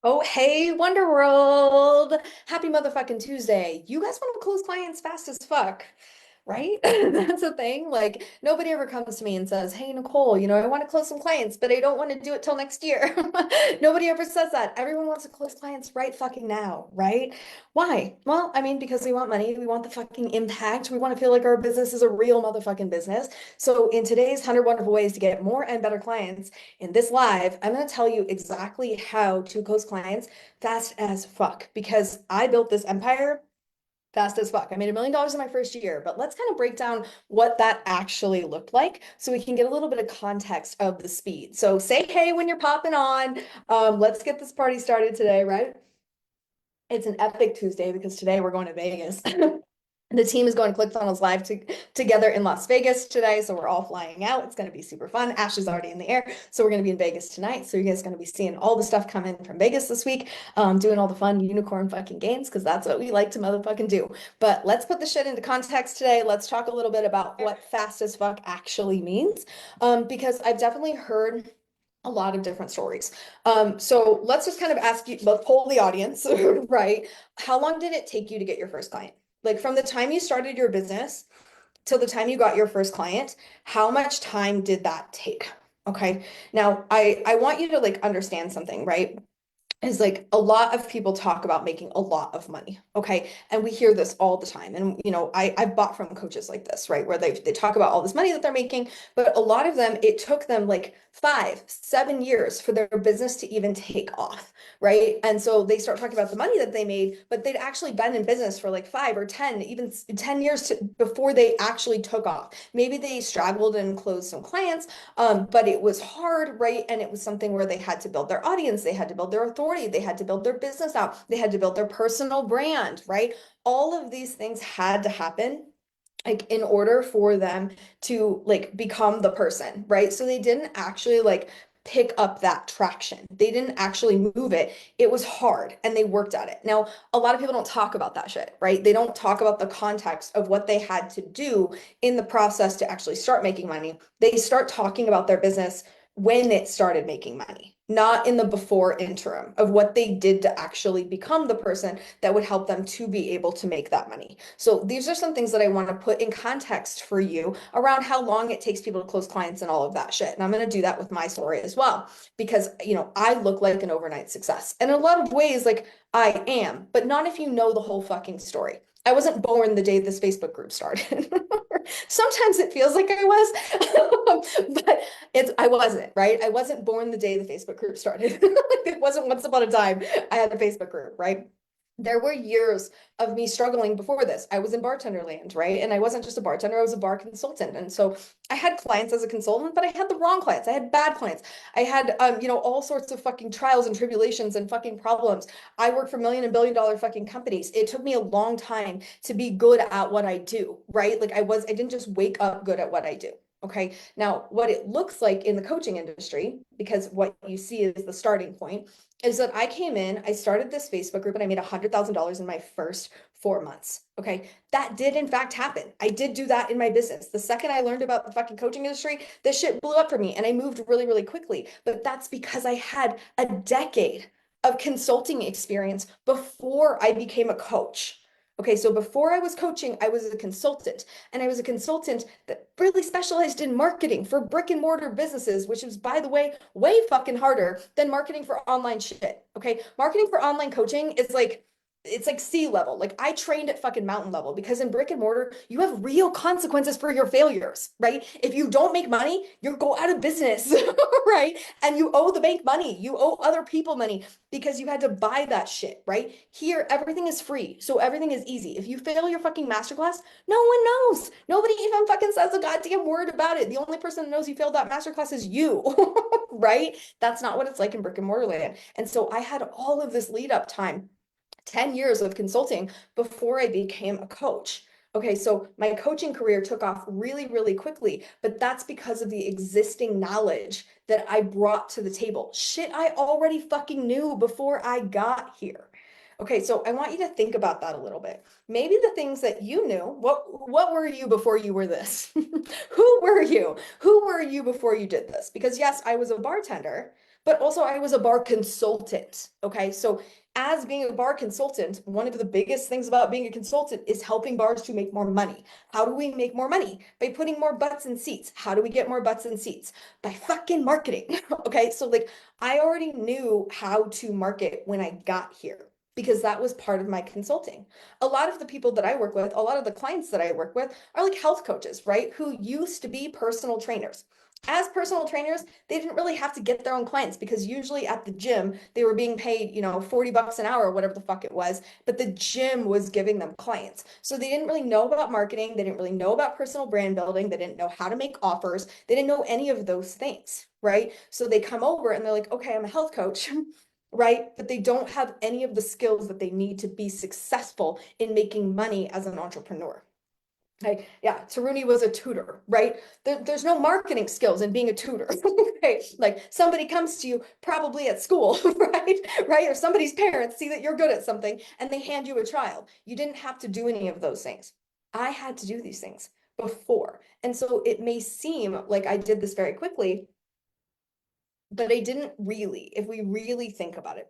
Oh, hey, Wonder World. Happy motherfucking Tuesday. You guys want to close clients fast as fuck, right? That's the thing. Like, nobody ever comes to me and says, hey, Nicole, I want to close some clients, but I don't want to do it till next year. Nobody ever says that. Everyone wants to close clients right fucking now, right? Why? Well, I mean, because we want money. We want the fucking impact. We want to feel like our business is a real motherfucking business. So, in today's 100 Wonderful Ways to Get More and Better Clients, in this live, I'm going to tell you exactly how to close clients fast as fuck because I built this empire fast as fuck. I made $1 million in my first year, but let's kind of break down what that actually looked like so we can get a little bit of context of the speed. So say hey when you're popping on. Let's get this party started today, right? It's an epic Tuesday because today we're going to Vegas. The team is going to ClickFunnels Live together in Las Vegas today. So we're all flying out. It's going to be super fun. Ash is already in the air. So we're going to be in Vegas tonight. So you guys are going to be seeing all the stuff come in from Vegas this week, doing all the fun unicorn fucking games because that's what we like to motherfucking do. But let's put the shit into context today. Let's talk a little bit about what fast as fuck actually means. Because I've definitely heard a lot of different stories. So let's just kind of ask you, let's poll the audience, right? How long did it take you to get your first client? Like from the time you started your business till the time you got your first client, how much time did that take? Okay. Now, I want you to like understand something, right? Is like a lot of people talk about making a lot of money. Okay. And we hear this all the time. And I've bought from coaches like this, right? Where they talk about all this money that they're making, but a lot of them, it took them like 5, 7 years for their business to even take off, right? And so they start talking about the money that they made, but they'd actually been in business for like 5 or 10, even 10 years before they actually took off. Maybe they straggled and closed some clients, but it was hard, right? And it was something where they had to build their audience, they had to build their authority, they had to build their business out, they had to build their personal brand, right? All of these things had to happen like in order for them to like become the person, right? So they didn't actually like pick up that traction. They didn't actually move it. It was hard and they worked at it. Now, a lot of people don't talk about that shit, right? They don't talk about the context of what they had to do in the process to actually start making money. They start talking about their business when it started making money, not in the before interim of what they did to actually become the person that would help them to be able to make that money. So these are some things that I want to put in context for you around how long it takes people to close clients and all of that shit. And I'm going to do that with my story as well, because, I look like an overnight success. And in a lot of ways, like I am, but not if you know the whole fucking story. I wasn't born the day this Facebook group started. Sometimes it feels like I was, but I wasn't, right? I wasn't born the day the Facebook group started. It wasn't once upon a time I had a Facebook group, right? There were years of me struggling before this. I was in bartender land, right? And I wasn't just a bartender, I was a bar consultant. And so I had clients as a consultant, but I had the wrong clients. I had bad clients. I had all sorts of fucking trials and tribulations and fucking problems. I worked for million and billion dollar fucking companies. It took me a long time to be good at what I do, right? Like I didn't just wake up good at what I do. Okay. Now, what it looks like in the coaching industry, because what you see is the starting point, is that I came in, I started this Facebook group and I made $100,000 in my first 4 months. Okay. That did in fact happen. I did do that in my business. The second I learned about the fucking coaching industry, this shit blew up for me and I moved really, really quickly. But that's because I had a decade of consulting experience before I became a coach. Okay, so before I was coaching, I was a consultant, and I was a consultant that really specialized in marketing for brick and mortar businesses, which is, by the way fucking harder than marketing for online shit. Okay, marketing for online coaching is like, it's like sea level. Like I trained at fucking mountain level because in brick and mortar, you have real consequences for your failures, right? If you don't make money, you go out of business, right? And you owe the bank money, you owe other people money because you had to buy that shit, right? Here, everything is free. So everything is easy. If you fail your fucking masterclass, no one knows. Nobody even fucking says a goddamn word about it. The only person that knows you failed that masterclass is you, right? That's not what it's like in brick and mortar land. And so I had all of this lead up time, 10 years of consulting before I became a coach. Okay, so my coaching career took off really, really quickly, but that's because of the existing knowledge that I brought to the table. Shit I already fucking knew before I got here. Okay, so I want you to think about that a little bit. Maybe the things that you knew, what were you before you were this? Who were you? Who were you before you did this? Because yes, I was a bartender, but also I was a bar consultant. Okay. So as being a bar consultant, one of the biggest things about being a consultant is helping bars to make more money. How do we make more money? By putting more butts in seats. How do we get more butts in seats? By fucking marketing. Okay. So like I already knew how to market when I got here because that was part of my consulting. A lot of the people that I work with, a lot of the clients that I work with are like health coaches, right? Who used to be personal trainers. As personal trainers, they didn't really have to get their own clients because usually at the gym, they were being paid, 40 bucks an hour or whatever the fuck it was, but the gym was giving them clients. So they didn't really know about marketing. They didn't really know about personal brand building. They didn't know how to make offers. They didn't know any of those things, right? So they come over and they're like, okay, I'm a health coach. Right? But they don't have any of the skills that they need to be successful in making money as an entrepreneur. Okay, yeah, Taruni was a tutor, right? There's no marketing skills in being a tutor. Okay, like somebody comes to you probably at school, right? Right? Or somebody's parents see that you're good at something and they hand you a trial. You didn't have to do any of those things. I had to do these things before. And so it may seem like I did this very quickly, but I didn't really, if we really think about it.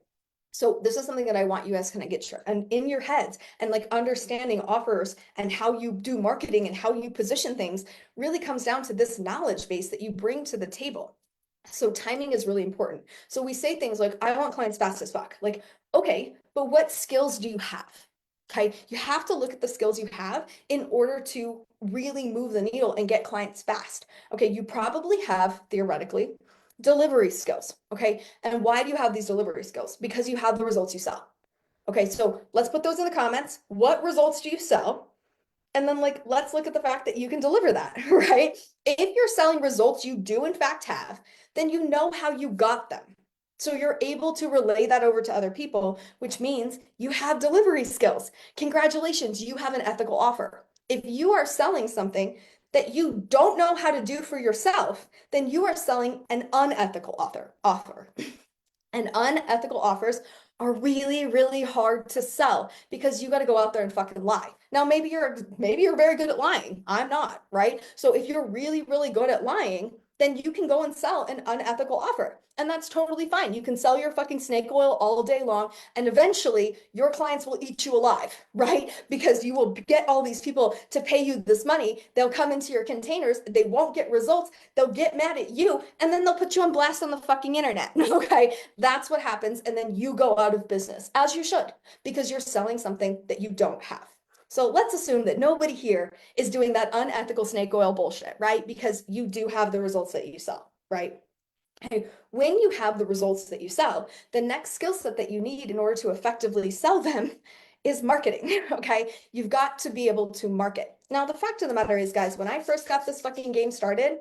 So this is something that I want you guys kind of get sure and in your heads and like understanding offers and how you do marketing and how you position things really comes down to this knowledge base that you bring to the table. So timing is really important. So we say things like, I want clients fast as fuck. Like, okay, but what skills do you have? Okay, you have to look at the skills you have in order to really move the needle and get clients fast. Okay, you probably have theoretically delivery skills. Okay. And why do you have these delivery skills? Because you have the results you sell. Okay. So let's put those in the comments. What results do you sell? And then like, let's look at the fact that you can deliver that, right? If you're selling results you do in fact have, then you know how you got them. So you're able to relay that over to other people, which means you have delivery skills. Congratulations, you have an ethical offer. If you are selling something that you don't know how to do for yourself, then you are selling an unethical offer. And unethical offers are really, really hard to sell because you got to go out there and fucking lie. Now, maybe you're very good at lying. I'm not, right? So if you're really, really good at lying, then you can go and sell an unethical offer. And that's totally fine. You can sell your fucking snake oil all day long, and eventually your clients will eat you alive, right? Because you will get all these people to pay you this money. They'll come into your containers, they won't get results, they'll get mad at you, and then they'll put you on blast on the fucking internet, okay? That's what happens. And then you go out of business, as you should, because you're selling something that you don't have. So let's assume that nobody here is doing that unethical snake oil bullshit, right? Because you do have the results that you sell, right? Okay. When you have the results that you sell, the next skill set that you need in order to effectively sell them is marketing. Okay. You've got to be able to market. Now, the fact of the matter is, guys, when I first got this fucking game started,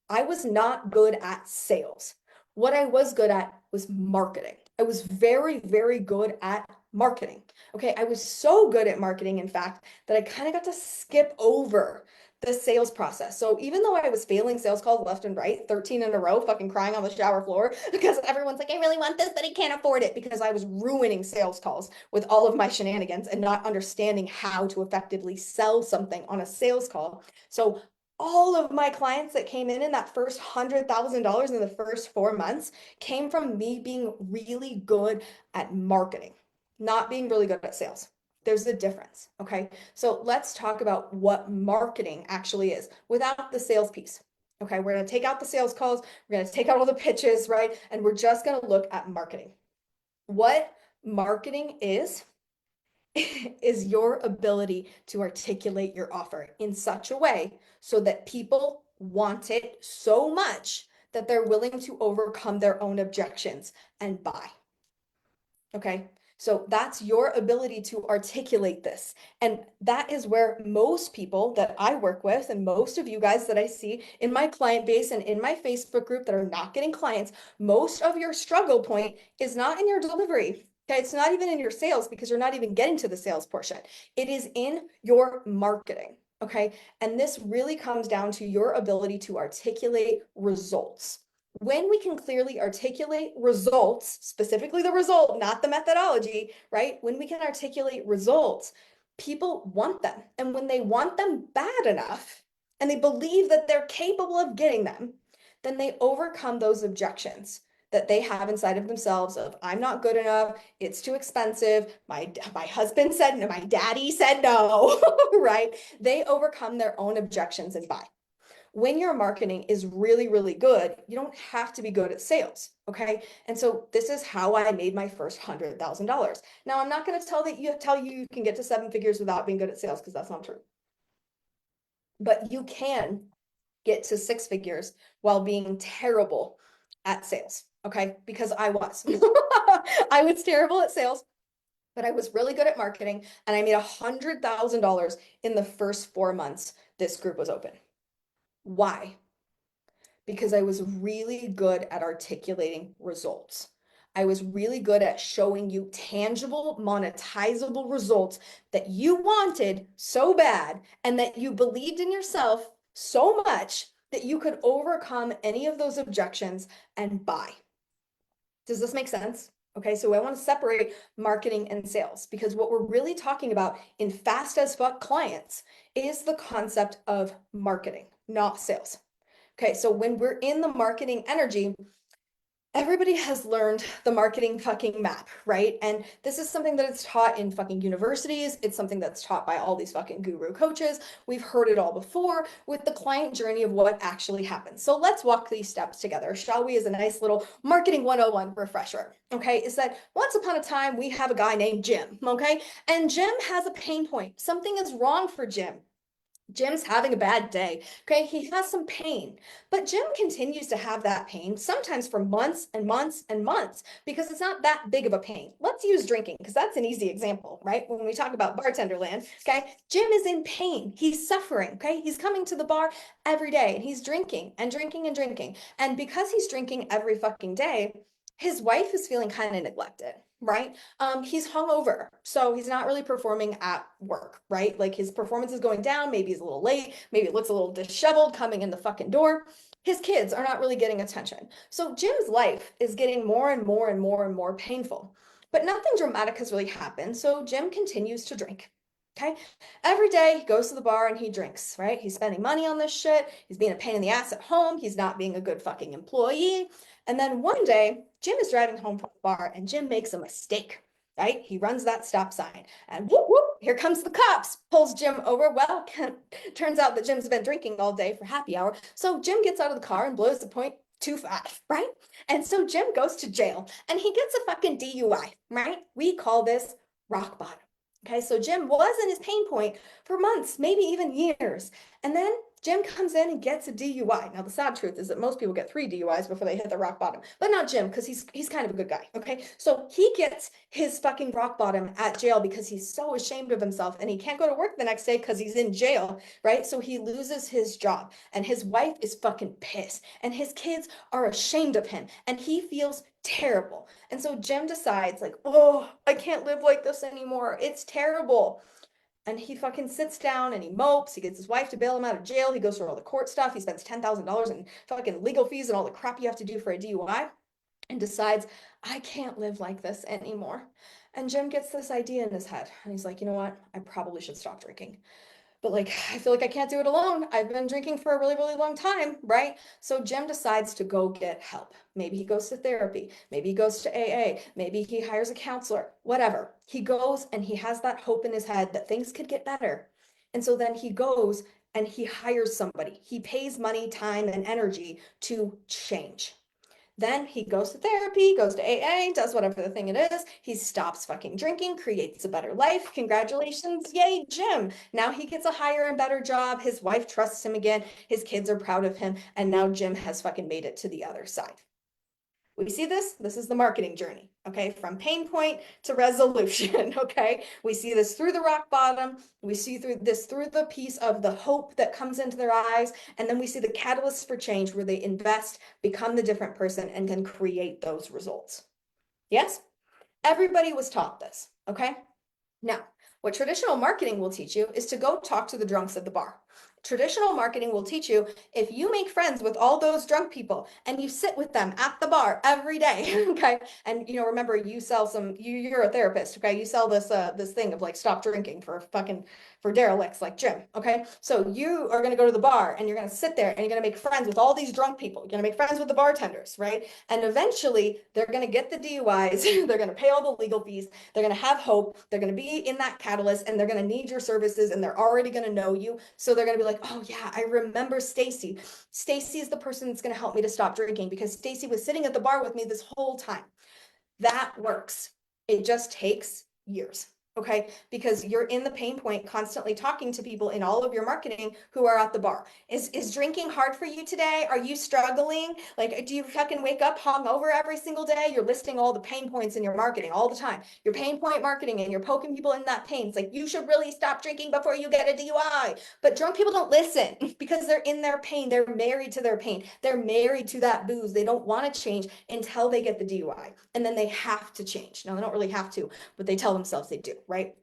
I was not good at sales. What I was good at was marketing. I was very, very good at marketing. Okay. I was so good at marketing, in fact, that I kind of got to skip over the sales process. So even though I was failing sales calls left and right, 13 in a row, fucking crying on the shower floor because everyone's like, I really want this, but I can't afford it because I was ruining sales calls with all of my shenanigans and not understanding how to effectively sell something on a sales call. So all of my clients that came in that first $100,000 in the first 4 months came from me being really good at marketing, not being really good at sales. There's a difference. Okay. So let's talk about what marketing actually is without the sales piece. Okay. We're going to take out the sales calls. We're going to take out all the pitches, right? And we're just going to look at marketing. What marketing is your ability to articulate your offer in such a way so that people want it so much that they're willing to overcome their own objections and buy. Okay. So that's your ability to articulate this. And that is where most people that I work with and most of you guys that I see in my client base and in my Facebook group that are not getting clients, most of your struggle point is not in your delivery. Okay. It's not even in your sales because you're not even getting to the sales portion. It is in your marketing. Okay. And this really comes down to your ability to articulate results. When we can clearly articulate results, specifically the result, not the methodology, right? When we can articulate results, people want them. And when they want them bad enough and they believe that they're capable of getting them, then they overcome those objections. that they have inside of themselves of I'm not good enough, it's too expensive, my husband said no, my daddy said no, right? They overcome their own objections and buy. When your marketing is really, really good, you don't have to be good at sales. Okay. And so this is how I made my first $100,000. Now, I'm not going to tell you you can get to 7 figures without being good at sales because that's not true. But you can get to 6 figures while being terrible at sales. Okay. Because I was. I was terrible at sales, but I was really good at marketing. And I made $100,000 in the first 4 months this group was open. Why? Because I was really good at articulating results. I was really good at showing you tangible, monetizable results that you wanted so bad and that you believed in yourself so much that you could overcome any of those objections and buy. Does this make sense? Okay, so I want to separate marketing and sales because what we're really talking about in fast as fuck clients is the concept of marketing, not sales. Okay, so when we're in the marketing energy, everybody has learned the marketing fucking map, right? And this is something that it's taught in fucking universities. It's something that's taught by all these fucking guru coaches. We've heard it all before with the client journey of what actually happens. So let's walk these steps together, shall we, as a nice little marketing 101 refresher. Okay, is that once upon a time we have a guy named Jim, okay? And Jim has a pain point. Something is wrong for Jim. Jim's having a bad day. Okay, he has some pain, but Jim continues to have that pain, sometimes for months and months and months, because it's not that big of a pain. Let's use drinking, because that's an easy example, right? When we talk about bartender land, okay, Jim is in pain. He's suffering, okay? He's coming to the bar every day and he's drinking and drinking and drinking. And because he's drinking every fucking day, his wife is feeling kind of neglected, right? He's hungover, so he's not really performing at work, right? Like his performance is going down. Maybe he's a little late. Maybe it looks a little disheveled coming in the fucking door. His kids are not really getting attention. So Jim's life is getting more and more and more and more painful. But nothing dramatic has really happened. So Jim continues to drink. Okay. Every day he goes to the bar and he drinks, right? He's spending money on this shit. He's being a pain in the ass at home. He's not being a good fucking employee. And then one day, Jim is driving home from the bar and Jim makes a mistake, right? He runs that stop sign and whoop, whoop, here comes the cops, pulls Jim over. Well, turns out that Jim's been drinking all day for happy hour. So Jim gets out of the car and blows the .25, right? And so Jim goes to jail and he gets a fucking DUI, right? We call this rock bottom. Okay, so Jim was in his pain point for months, maybe even years. And then Jim comes in and gets a DUI. Now, the sad truth is that most people get 3 DUIs before they hit the rock bottom, but not Jim, because he's kind of a good guy. Okay. So he gets his fucking rock bottom at jail because he's so ashamed of himself and he can't go to work the next day because he's in jail, right? So he loses his job and his wife is fucking pissed and his kids are ashamed of him and he feels terrible. And so Jim decides, like, oh, I can't live like this anymore. It's terrible. And he fucking sits down and he mopes. He gets his wife to bail him out of jail. He goes through all the court stuff. He spends $10,000 in fucking legal fees and all the crap you have to do for a DUI and decides, I can't live like this anymore. And Jim gets this idea in his head. And he's like, you know what? I probably should stop drinking. But like, I feel like I can't do it alone. I've been drinking for a really, really long time, right? So Jim decides to go get help. Maybe he goes to therapy. Maybe he goes to AA. Maybe he hires a counselor, whatever. He goes and he has that hope in his head that things could get better. And so then he goes and he hires somebody. He pays money, time, and energy to change. Then he goes to therapy, goes to AA, does whatever the thing it is. He stops fucking drinking, creates a better life. Congratulations. Yay, Jim. Now he gets a higher and better job. His wife trusts him again. His kids are proud of him. And now Jim has fucking made it to the other side. We see this. This is the marketing journey, okay? From pain point to resolution, okay? We see this through the rock bottom. We see through the piece of the hope that comes into their eyes. And then we see the catalyst for change where they invest, become the different person, and can create those results. Yes? Everybody was taught this, okay? Now, what traditional marketing will teach you is to go talk to the drunks at the bar. Traditional marketing will teach you if you make friends with all those drunk people and you sit with them at the bar every day, okay? And remember, you sell you're a therapist, okay? You sell this thing of like stop drinking for derelicts like Jim, okay? So you are gonna go to the bar and you're gonna sit there and you're gonna make friends with all these drunk people. You're gonna make friends with the bartenders, right? And eventually they're gonna get the DUIs, they're gonna pay all the legal fees, they're gonna have hope, they're gonna be in that catalyst, and they're gonna need your services, and they're already gonna know you. So they're gonna be like, oh yeah, I remember Stacy. Stacy is the person that's gonna help me to stop drinking because Stacy was sitting at the bar with me this whole time. That works. It just takes years. Okay, because you're in the pain point constantly talking to people in all of your marketing who are at the bar. Is drinking hard for you today? Are you struggling? Like, do you fucking wake up hungover every single day? You're listing all the pain points in your marketing all the time. Your pain point marketing, and you're poking people in that pain. It's like, you should really stop drinking before you get a DUI. But drunk people don't listen because they're in their pain. They're married to their pain. They're married to that booze. They don't want to change until they get the DUI. And then they have to change. No, they don't really have to, but they tell themselves they do, right?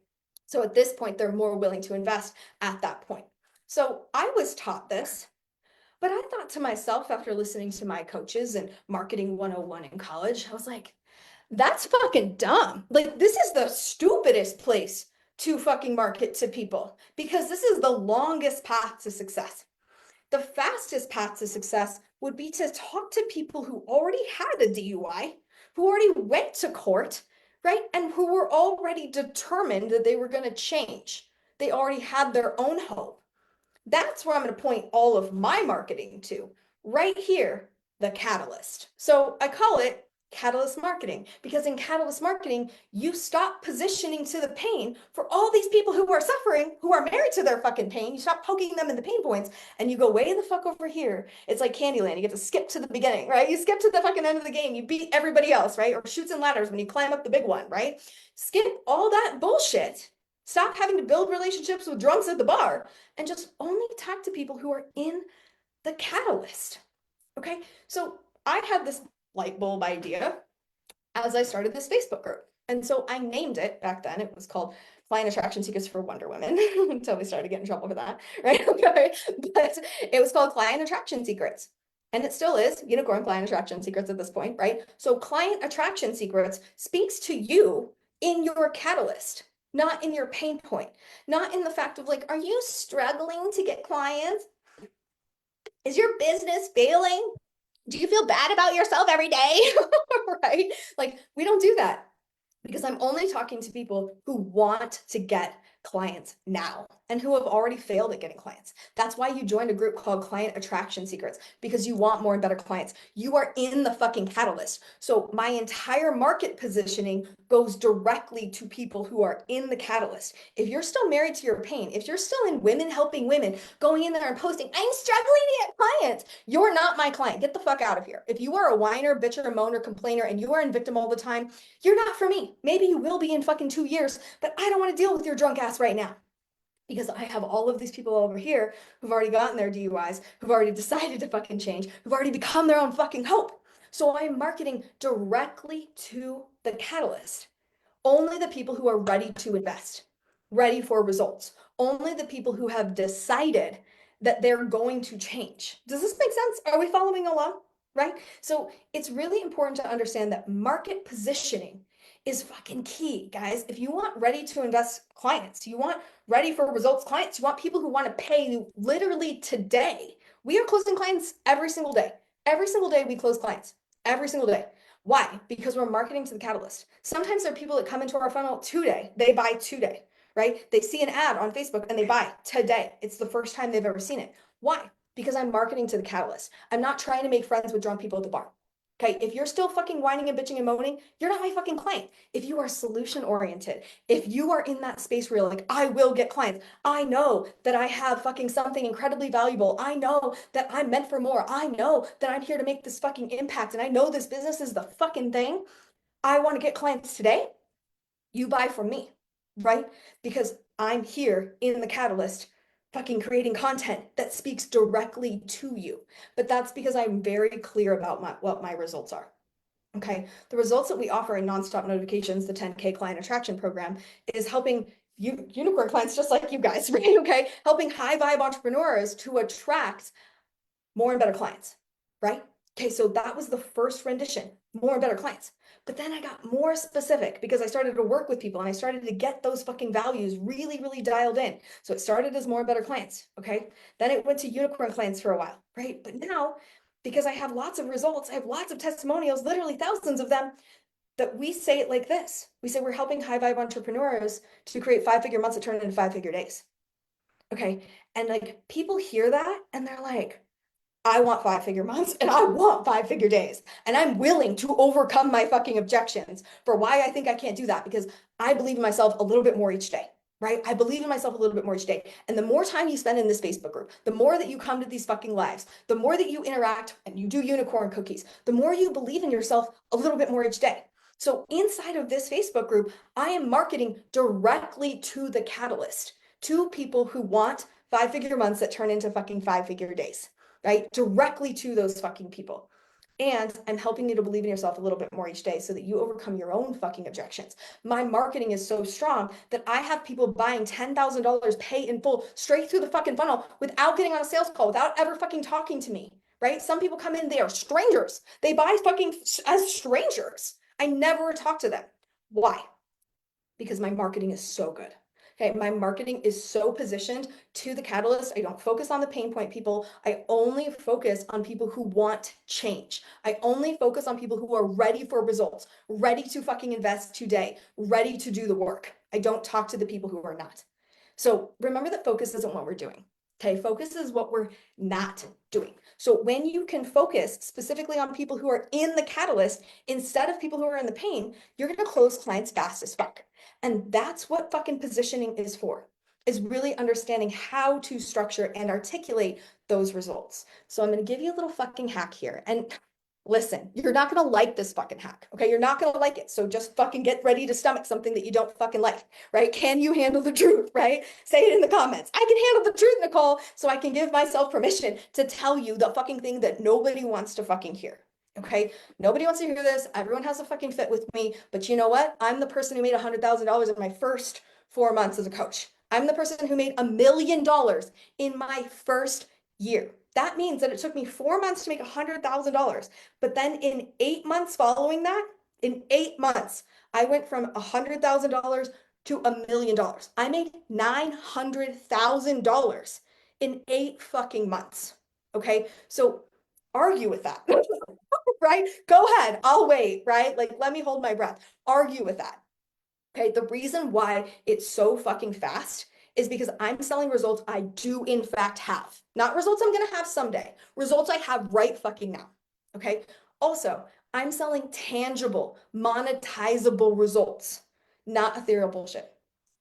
So at this point, they're more willing to invest at that point. So I was taught this, but I thought to myself after listening to my coaches and marketing 101 in college, I was like, that's fucking dumb. Like, this is the stupidest place to fucking market to people because this is the longest path to success. The fastest path to success would be to talk to people who already had a DUI, who already went to court, right? And who were already determined that they were going to change. They already had their own hope. That's where I'm going to point all of my marketing to, right here, the catalyst. So I call it catalyst marketing because in catalyst marketing, you stop positioning to the pain for all these people who are suffering, who are married to their fucking pain. You stop poking them in the pain points and you go way the fuck over here. It's like Candyland. You get to skip to the beginning, right? You skip to the fucking end of the game. You beat everybody else, right? Or Chutes and Ladders when you climb up the big one, right? Skip all that bullshit. Stop having to build relationships with drunks at the bar and just only talk to people who are in the catalyst. Okay, so I had this light bulb idea as I started this Facebook group. And so I named it back then. It was called Client Attraction Secrets for Wonder Women until we started getting in trouble for that, right? Okay, but it was called Client Attraction Secrets. And it still is Unicorn Client Attraction Secrets at this point, right? So Client Attraction Secrets speaks to you in your catalyst, not in your pain point, not in the fact of like, are you struggling to get clients? Is your business failing? Do you feel bad about yourself every day? Right? Like, we don't do that because I'm only talking to people who want to get clients now and who have already failed at getting clients. That's why you joined a group called Client Attraction Secrets, because you want more and better clients. You are in the fucking catalyst. So my entire market positioning goes directly to people who are in the catalyst. If you're still married to your pain, if you're still in Women Helping Women, going in there and posting, I'm struggling to get clients, you're not my client. Get the fuck out of here. If you are a whiner, bitcher, moaner, complainer, and you are in victim all the time, you're not for me. Maybe you will be in fucking 2 years, but I don't want to deal with your drunk ass right now because I have all of these people over here who've already gotten their DUIs, who've already decided to fucking change, who've already become their own fucking hope. So I'm marketing directly to the catalyst. Only the people who are ready to invest, ready for results. Only the people who have decided that they're going to change. Does this make sense? Are we following along? Right? So it's really important to understand that market positioning is fucking key, guys. If you want ready to invest clients, you want ready for results clients, you want people who want to pay you literally today. We are closing clients every single day. Every single day we close clients. Every single day. Why? Because we're marketing to the catalyst. Sometimes there are people that come into our funnel today. They buy today, right? They see an ad on Facebook and they buy today. It's the first time they've ever seen it. Why? Because I'm marketing to the catalyst. I'm not trying to make friends with drunk people at the bar. Okay, if you're still fucking whining and bitching and moaning, you're not my fucking client. If you are solution oriented, if you are in that space where you're like, I will get clients. I know that I have fucking something incredibly valuable. I know that I'm meant for more. I know that I'm here to make this fucking impact. And I know this business is the fucking thing. I want to get clients today. You buy from me, right? Because I'm here in the catalyst fucking creating content that speaks directly to you. But that's because I'm very clear about what my results are. Okay, the results that we offer in Nonstop Notifications, the 10K Client Attraction Program, is helping unicorn clients just like you guys, right? Okay, helping high vibe entrepreneurs to attract more and better clients, right? Okay, so that was the first rendition, more and better clients. But then I got more specific because I started to work with people and I started to get those fucking values really, really dialed in. So it started as more and better clients, okay? Then it went to unicorn clients for a while, right? But now, because I have lots of results, I have lots of testimonials, literally thousands of them, that we say it like this. We say we're helping high vibe entrepreneurs to create 5-figure months that turn into 5-figure days. Okay. And like people hear that and they're like, I want 5-figure months and I want 5-figure days. And I'm willing to overcome my fucking objections for why I think I can't do that because I believe in myself a little bit more each day, right? I believe in myself a little bit more each day. And the more time you spend in this Facebook group, the more that you come to these fucking lives, the more that you interact and you do unicorn cookies, the more you believe in yourself a little bit more each day. So inside of this Facebook group, I am marketing directly to the catalyst, to people who want 5-figure months that turn into fucking 5-figure days, right? Directly to those fucking people. And I'm helping you to believe in yourself a little bit more each day so that you overcome your own fucking objections. My marketing is so strong that I have people buying $10,000 pay in full straight through the fucking funnel without getting on a sales call, without ever fucking talking to me, right? Some people come in, they are strangers. They buy fucking as strangers. I never talk to them. Why? Because my marketing is so good. Okay, my marketing is so positioned to the catalyst. I don't focus on the pain point people. I only focus on people who want change. I only focus on people who are ready for results, ready to fucking invest today, ready to do the work. I don't talk to the people who are not. So remember that focus isn't what we're doing. Okay, focus is what we're not doing. So when you can focus specifically on people who are in the catalyst instead of people who are in the pain, you're going to close clients fast as fuck. And that's what fucking positioning is for, is really understanding how to structure and articulate those results. So I'm going to give you a little fucking hack here. And listen, you're not going to like this fucking hack. Okay. You're not going to like it. So just fucking get ready to stomach something that you don't fucking like, right? Can you handle the truth, right? Say it in the comments. I can handle the truth, Nicole, so I can give myself permission to tell you the fucking thing that nobody wants to fucking hear. Okay. Nobody wants to hear this. Everyone has a fucking fit with me. But you know what? I'm the person who made $100,000 in my first 4 months as a coach. I'm the person who made $1 million in my first year. That means that it took me 4 months to make $100,000. But then in 8 months following that, in 8 months, I went from $100,000 to $1 million. I made $900,000 in 8 fucking months. Okay. So argue with that. Right? Go ahead. I'll wait, right? Like, let me hold my breath. Argue with that. Okay. The reason why it's so fucking fast is because I'm selling results I do in fact have, not results I'm going to have someday, results I have right fucking now. Okay. Also, I'm selling tangible, monetizable results, not ethereal bullshit.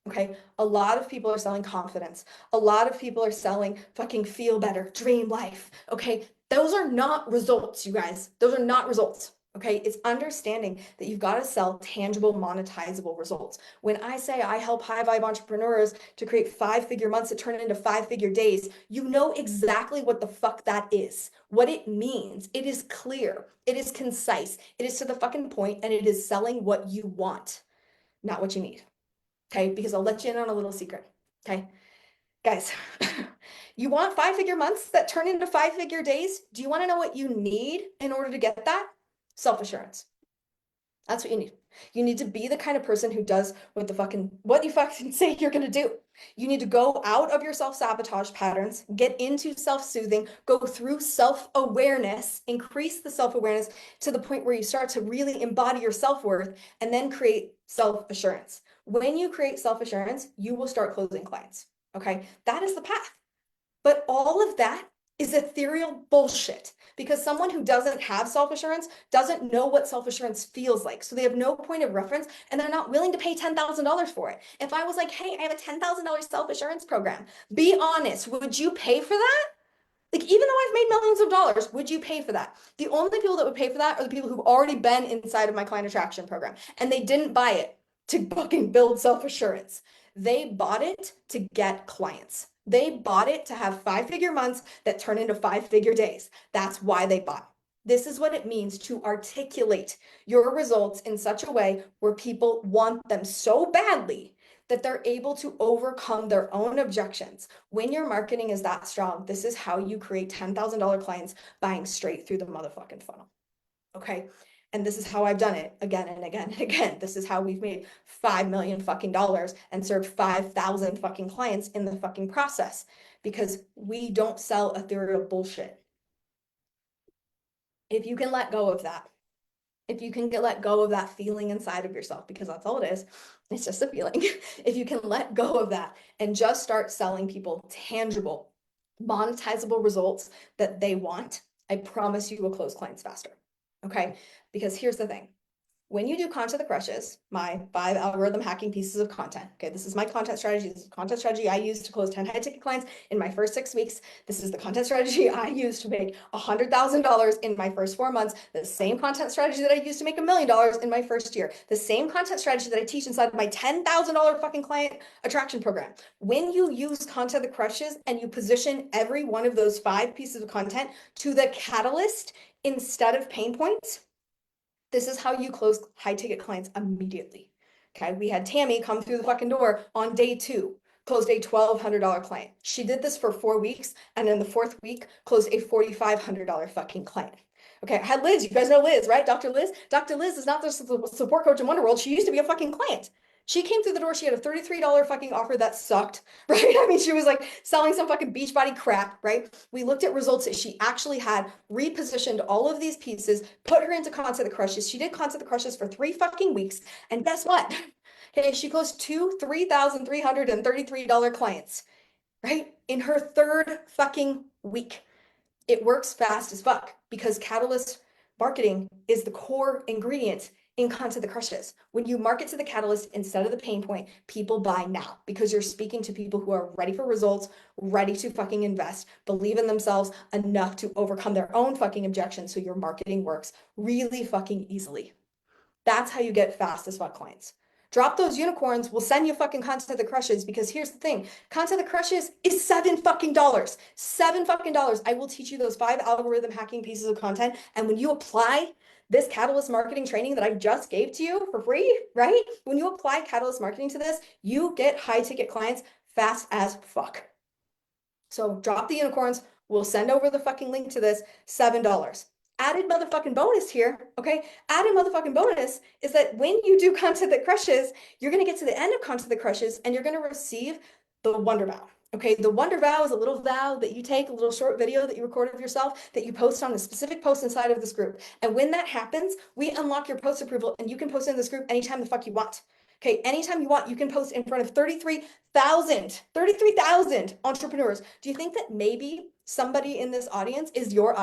Okay. A lot of people are selling confidence. A lot of people are selling fucking feel better, dream life. Okay. Those are not results, you guys. Those are not results. Okay. It's understanding that you've got to sell tangible, monetizable results. When I say I help high vibe entrepreneurs to create 5-figure months that turn into 5-figure days, you know exactly what the fuck that is, what it means. It is clear. It is concise. It is to the fucking point, and it is selling what you want, not what you need. Okay. Because I'll let you in on a little secret. Okay. Guys, you want 5-figure months that turn into 5-figure days? Do you want to know what you need in order to get that? Self-assurance. That's what you need. You need to be the kind of person who does what you fucking say you're going to do. You need to go out of your self-sabotage patterns, get into self-soothing, go through self-awareness, increase the self-awareness to the point where you start to really embody your self-worth and then create self-assurance. When you create self-assurance, you will start closing clients. Okay. That is the path. But all of that is ethereal bullshit because someone who doesn't have self-assurance doesn't know what self-assurance feels like. So they have no point of reference and they're not willing to pay $10,000 for it. If I was like, hey, I have a $10,000 self-assurance program, be honest, would you pay for that? Like, even though I've made millions of dollars, would you pay for that? The only people that would pay for that are the people who've already been inside of my client attraction program and they didn't buy it to fucking build self-assurance. They bought it to get clients. They bought it to have 5-figure months that turn into 5-figure days. That's why they bought. This is what it means to articulate your results in such a way where people want them so badly that they're able to overcome their own objections. When your marketing is that strong, this is how you create $10,000 clients buying straight through the motherfucking funnel. Okay. And this is how I've done it again and again and again. This is how we've made 5 million fucking dollars and served 5,000 fucking clients in the fucking process, because we don't sell ethereal bullshit. If you can let go of that, if you can let go of that feeling inside of yourself, because that's all it is, it's just a feeling. If you can let go of that and just start selling people tangible, monetizable results that they want, I promise you will close clients faster. Okay? Because here's the thing. When you do content that crushes, my 5 algorithm hacking pieces of content, okay, this is my content strategy. This is the content strategy I use to close 10 high ticket clients in my first 6 weeks. This is the content strategy I use to make $100,000 in my first 4 months. The same content strategy that I used to make $1 million in my first year. The same content strategy that I teach inside of my $10,000 fucking client attraction program. When you use content that crushes and you position every one of those 5 pieces of content to the catalyst instead of pain points, this is how you close high ticket clients immediately. Okay, we had Tammy come through the fucking door on day 2, closed a $1,200 client. She did this for 4 weeks, and in the 4th week, closed a $4,500 fucking client. Okay, I had Liz. You guys know Liz, right? Dr. Liz. Dr. Liz is not the support coach in Wonderworld. She used to be a fucking client. She came through the door. She had a $33 fucking offer that sucked, right? I mean, she was like selling some fucking Beachbody crap, right? We looked at results that she actually had, repositioned all of these pieces, put her into content that crushes. She did content that crushes for 3 fucking weeks. And guess what? Okay, she closed 2 $3,333 clients, right? In her 3rd fucking week. It works fast as fuck because catalyst marketing is the core ingredient in content that crushes. When you market to the catalyst instead of the pain point, people buy now because you're speaking to people who are ready for results, ready to fucking invest, believe in themselves enough to overcome their own fucking objections. So your marketing works really fucking easily. That's how you get fast as fuck clients. Drop those unicorns. We'll send you fucking content that crushes, because here's the thing. Content that crushes is $7 fucking dollars. $7 fucking dollars. I will teach you those 5 algorithm hacking pieces of content. And when you apply this catalyst marketing training that I just gave to you for free, right? When you apply catalyst marketing to this, you get high ticket clients fast as fuck. So drop the unicorns. We'll send over the fucking link to this, $7. Added motherfucking bonus here, okay? Added motherfucking bonus is that when you do content that crushes, you're gonna get to the end of content that crushes and you're gonna receive the Wonder Vow. Okay, the Wonder Vow is a little vow that you take, a little short video that you record of yourself that you post on a specific post inside of this group. And when that happens, we unlock your post approval and you can post in this group anytime the fuck you want. Okay, anytime you want, you can post in front of 33,000 entrepreneurs. Do you think that maybe somebody in this audience is your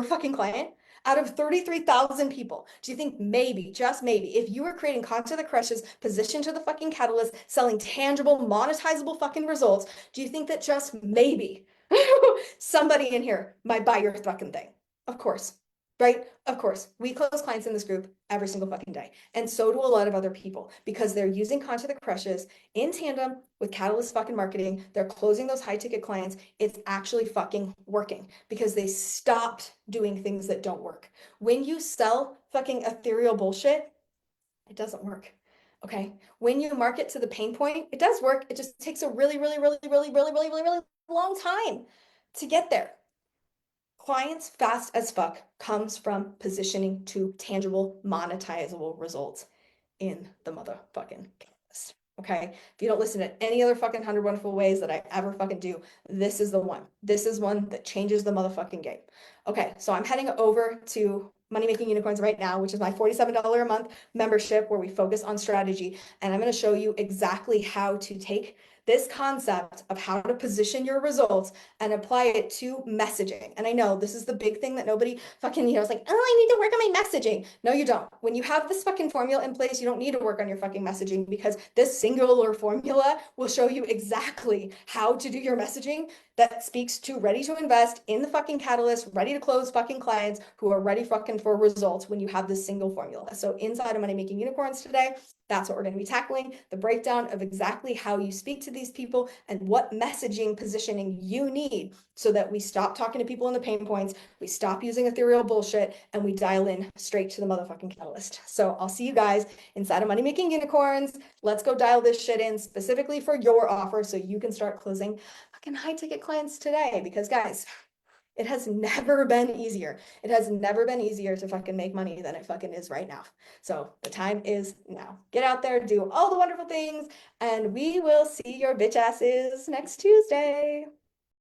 fucking client? Out of 33,000 people, do you think maybe, just maybe, if you were creating content that crushes, positioned to the fucking catalyst, selling tangible, monetizable fucking results, do you think that just maybe somebody in here might buy your fucking thing? Of course. Right? Of course, we close clients in this group every single fucking day. And so do a lot of other people, because they're using content that crushes in tandem with catalyst fucking marketing. They're closing those high ticket clients. It's actually fucking working because they stopped doing things that don't work. When you sell fucking ethereal bullshit, it doesn't work. Okay. When you market to the pain point, it does work. It just takes a really, really, really, really, really, really, really, really long time to get there. Clients fast as fuck comes from positioning to tangible, monetizable results in the motherfucking catalyst. Okay. If you don't listen to any other fucking 100 wonderful ways that I ever fucking do, this is the one. This is one that changes the motherfucking game. Okay. So I'm heading over to Money Making Unicorns right now, which is my $47 a month membership where we focus on strategy. And I'm going to show you exactly how to take this concept of how to position your results and apply it to messaging. And I know this is the big thing that nobody fucking, is like, oh, I need to work on my messaging. No, you don't. When you have this fucking formula in place, you don't need to work on your fucking messaging, because this singular formula will show you exactly how to do your messaging that speaks to ready to invest in the fucking catalyst, ready to close fucking clients who are ready fucking for results when you have this single formula. So inside of Money Making Unicorns today, that's what we're going to be tackling, the breakdown of exactly how you speak to these people and what messaging positioning you need so that we stop talking to people in the pain points, we stop using ethereal bullshit, and we dial in straight to the motherfucking catalyst. So I'll see you guys inside of Money Making Unicorns. Let's go dial this shit in specifically for your offer so you can start closing fucking high ticket clients today. Because guys, it has never been easier. It has never been easier to fucking make money than it fucking is right now. So the time is now. Get out there, do all the wonderful things, and we will see your bitch asses next Tuesday.